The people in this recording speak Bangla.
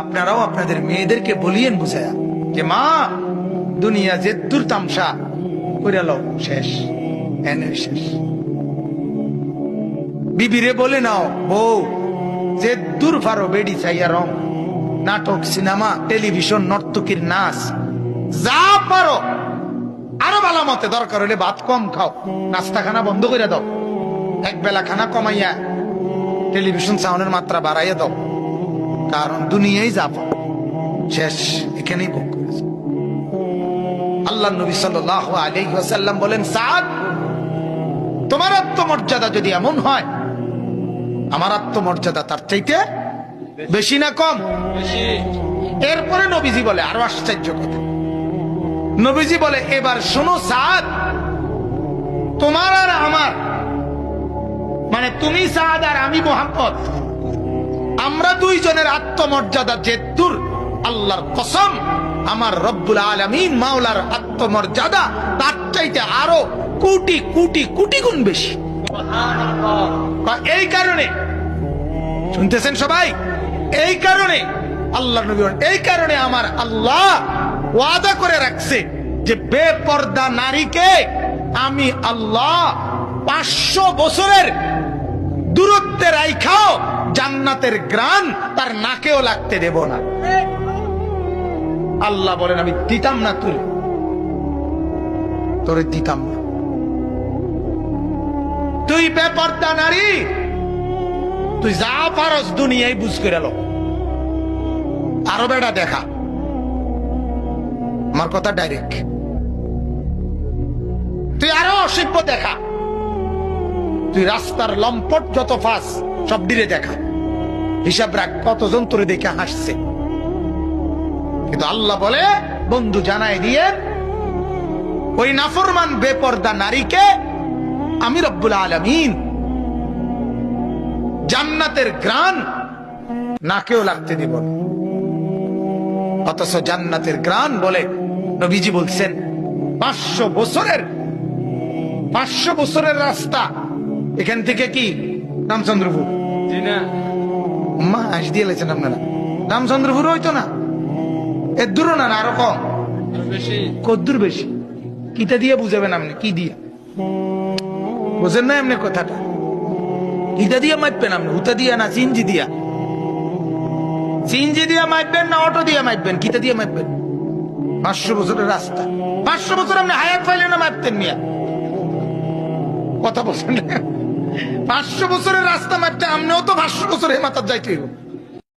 আপনারাও আপনাদের মেয়েদেরকে বলিয়েন বুঝায়া যে মা দুনিয়া যে দূর তামসা করে লো, শেষ এনে শেষ। বিবিরে বলে নাও বউ যে দূর ফারো বেডি চাইয়া রং, নাটক, সিনেমা, টেলিভিশন, নর্তকীর নাচ, যা পারো আরো ভালো মতে, দরকার হলে ভাত কম খাও, নাস্তা খানা বন্ধ করে দাও, এক বেলা খানা কমাইয়া টেলিভিশন সাউন্ডের মাত্রা বাড়াইয়া দাও। কারণ দুনিয়ায় যাব শেষ, এখানেই ভোগ করেছে। আল্লাহ নবী সাল্লাল্লাহু আলাইহি ওয়াসাল্লাম বলেন, সাদ তোমার আত্মমর্যাদা যদি এমন হয়, আমার আত্মমর্যাদা তার চাইতে বেশি না কম? এরপরে নবীজি বলে আরো আশ্চর্য কথা, নবীজি বলে এবার শোনো সাদ, তোমার আর আমার, মানে তুমি সাদ আর আমি মুহাম্মদ, আমরা দুইজনের আত্মমর্যাদা যে দূর, আল্লাহর কসম আমার রব্বুল আলামিন মাওলার আত্মমর্যাদা তার চাইতে আরো কোটি কোটি কোটি গুণ বেশি। এই কারণে শুনতেছেন সবাই, এই কারণে আল্লাহ নবী, এই কারণে আমার আল্লাহ ওয়াদা করে রাখছে যে বেপর্দা নারীকে আমি আল্লাহ 500 বছরের দূরত্বে রাইখাও জান্নাতের গ্রান তার নাকেও লাগতে দেব না। আল্লাহ বলেন আমি দিতাম না, তোরে দিতাম না। তুই বেপর্দা নারী, তুই যা পারস দুনিয়ায় বুঝ করে লো, আরো বেড়া দেখা, আমার কথা ডাইরেক্ট, তুই আরো অসভ্য দেখা, তুই রাস্তার লম্পট যত ফাঁস সব দিলে দেখা, হিসাব রাখ কতজন তোরে দেখে হাসছে। কিন্তু আল্লাহ বলে বন্ধু জানাই দিয়ে, ওই নাফরমান বেপর্দা নারীকে আমি রব্বুল আলামিন জান্নাতের গ্রান নাকেও লাগতে দিব না। অথচ জান্নাতের গ্রান বলে নবীজি বলছেন 500 বছরের রাস্তা এখান থেকে, কি রামচন্দ্রপুর মা হাস দিয়ে লেছেন আপনারা, রামচন্দ্রপুর হইতো না, এর দূর না, আরো কম, কদ্দুর বেশি। কিটা দিয়ে বুঝাবেন আপনি, কি দিয়ে বুঝেন না এমনি কথাটা? কিটা দিয়ে মাপবেন আপনি? হুতা দিয়া না সিনজি দিয়া? সিনজি দিয়া মাপবেন না অটো দিয়া মাপবেন? কিটা দিয়ে মাপবেন? 500 বছরের রাস্তা, 500 বছর আপনি হায়াত পাইলে না মাপতেন মিয়া, কথা বলছেন না? 500 বছরের রাস্তা মাপতে আমনেও তো 500 বছর হেমাতার যাইতে হইব।